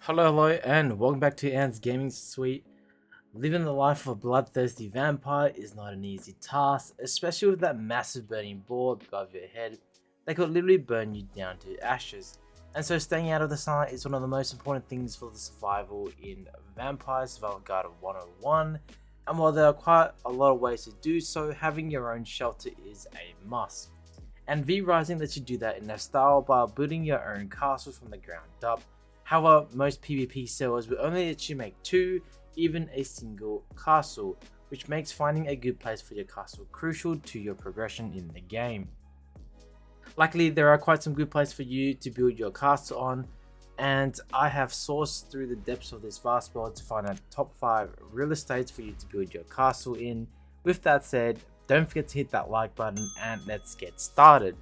Hello, and welcome back to Ant's Gaming Suite. Living the life of a bloodthirsty vampire is not an easy task, especially with that massive burning ball above your head that could literally burn you down to ashes. And so staying out of the sunlight is one of the most important things for the survival in Vampire Survival Guide of 101. And while there are quite a lot of ways to do so, having your own shelter is a must. And VRising lets you do that in a style by building your own castle from the ground up. However, most PvP servers will only let you make two, even a single castle, which makes finding a good place for your castle crucial to your progression in the game. Luckily, there are quite some good places for you to build your castle on, and I have sourced through the depths of this vast world to find out top 5 real estates for you to build your castle in. With that said, don't forget to hit that like button and let's get started.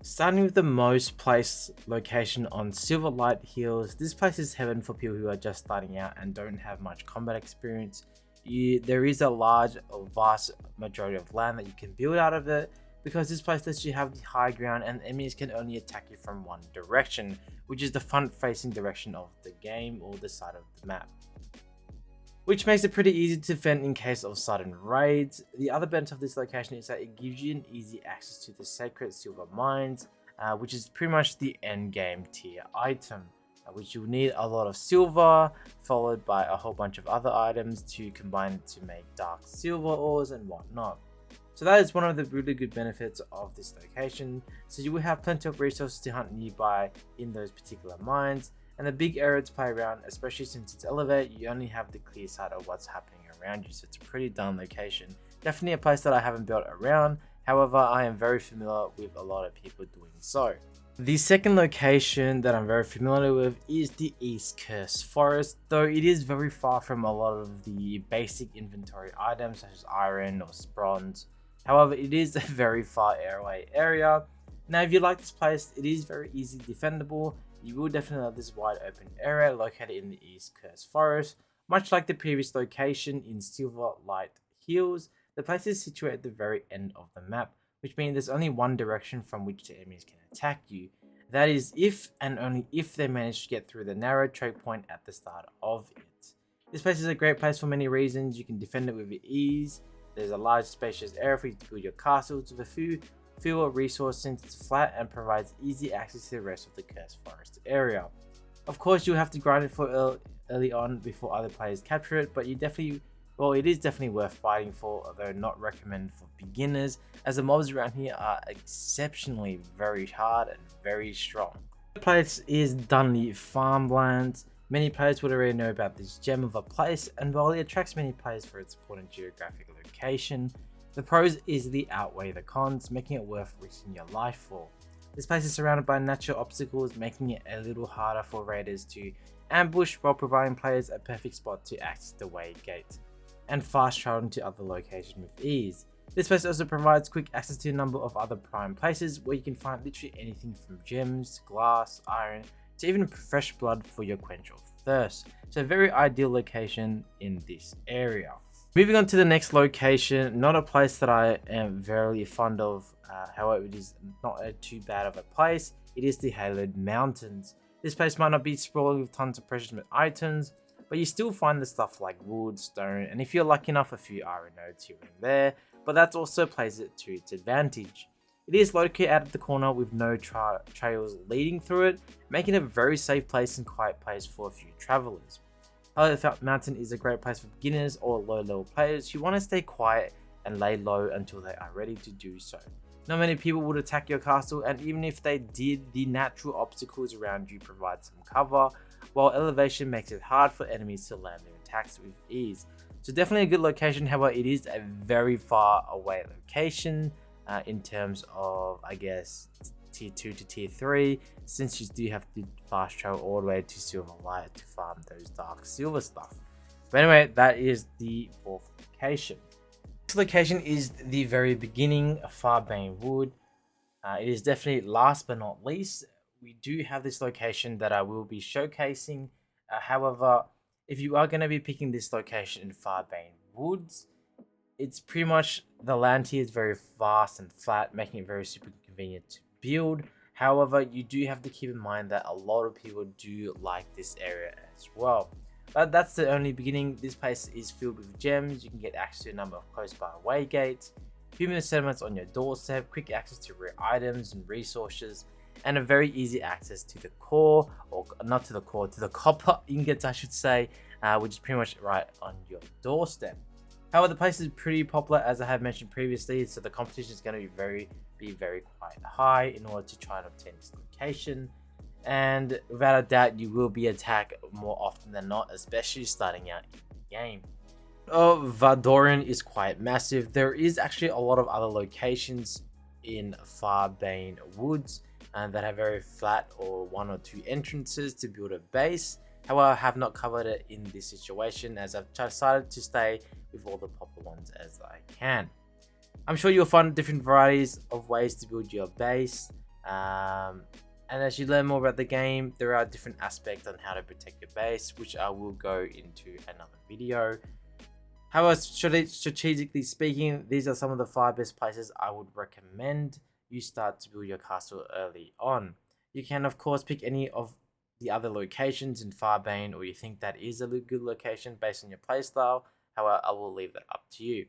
Starting with the most placed location on Silverlight Hills, this place is heaven for people who are just starting out and don't have much combat experience. There is a large or vast majority of land that you can build out of it, because this place lets you have the high ground and enemies can only attack you from one direction, which is the front facing direction of the game or the side of the map, which makes it pretty easy to defend in case of sudden raids. The other benefit of this location is that it gives you an easy access to the sacred silver mines, which is pretty much the end game tier item, which you'll need a lot of silver, followed by a whole bunch of other items to combine to make dark silver ores and whatnot. So that is one of the really good benefits of this location. So you will have plenty of resources to hunt nearby in those particular mines, and a big area to play around, especially since it's elevated. You only have the clear sight of what's happening around you, so it's a pretty done location. Definitely a place that I haven't built around, however I am very familiar with a lot of people doing so. The second location that I'm very familiar with is the East Coast Forest, though it is very far from a lot of the basic inventory items such as iron or bronze. However, it is a very far away area. Now if you like this place, it is very easy defendable. You will definitely have this wide open area located in the East Coast Forest. Much like the previous location in Silverlight Hills, the place is situated at the very end of the map, which means there's only one direction from which the enemies can attack you. That is if and only if they manage to get through the narrow choke point at the start of it. This place is a great place for many reasons. You can defend it with ease. There's a large spacious area for you to build your castles with a fewer resources since it's flat and provides easy access to the rest of the Cursed Forest area. Of course, you'll have to grind it for early on before other players capture it, but it is definitely worth fighting for, although not recommended for beginners, as the mobs around here are exceptionally very hard and very strong. The place is Dunley Farmlands. Many players would already know about this gem of a place, and while it attracts many players for its important geographic location, the pros easily outweigh the cons, making it worth risking your life for. This place is surrounded by natural obstacles, making it a little harder for raiders to ambush, while providing players a perfect spot to access the way gate and fast traveling to other locations with ease. This place also provides quick access to a number of other prime places where you can find literally anything from gems, glass, iron, to even fresh blood for your quench of thirst. So a very ideal location in this area. Moving on to the next location, not a place that I am very fond of, however it is not too bad of a place. It is the Haloed Mountains. This place might not be sprawling with tons of precious items, but you still find the stuff like wood, stone, and if you're lucky enough, a few iron nodes here and there, but that also plays it to its advantage. It is located out of the corner with no trails leading through it, making it a very safe place and quiet place for a few travelers. Haloed Mountain is a great place for beginners or low level players who want to stay quiet and lay low until they are ready to do so. Not many people would attack your castle, and even if they did, the natural obstacles around you provide some cover, while elevation makes it hard for enemies to land their attacks with ease. So definitely a good location, however it is a very far away location in terms of, I guess, tier 2 to tier 3, since you do have to fast travel all the way to Silverlight to farm those dark silver stuff. But anyway, that is the fourth location. This location is the very beginning of Farbane Woods. It is definitely last but not least. We do have this location that I will be showcasing. However, if you are going to be picking this location in Farbane Woods, it's pretty much the land here is very vast and flat, making it very super convenient to build. However, you do have to keep in mind that a lot of people do like this area as well. But that's the only beginning. This place is filled with gems. You can get access to a number of close by way gates, human settlements on your doorstep, quick access to rare items and resources, and a very easy access to the core, or not to the core, to the copper ingots I should say, which is pretty much right on your doorstep. However, the place is pretty popular, as I have mentioned previously, so the competition is going to be very quite high in order to try and obtain this location. And without a doubt, you will be attacked more often than not, especially starting out in the game. Vardorian is quite massive. There is actually a lot of other locations in Farbane Woods that have very flat or 1 or 2 entrances to build a base. However, I have not covered it in this situation, as I've decided to stay with all the popular ones as I can. I'm sure you'll find different varieties of ways to build your base. And as you learn more about the game, there are different aspects on how to protect your base, which I will go into another video. However, strategically speaking, these are some of the 5 best places I would recommend you start to build your castle early on. You can of course pick any of the other locations in Farbane, or you think that is a good location based on your playstyle. However, I will leave that up to you.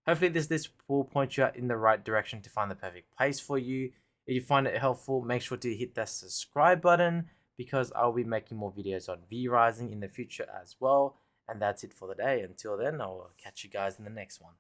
Hopefully this will point you out in the right direction to find the perfect place for you. If you find it helpful, make sure to hit that subscribe button, because I'll be making more videos on VRising in the future as well. And that's it for the day. Until then, I'll catch you guys in the next one.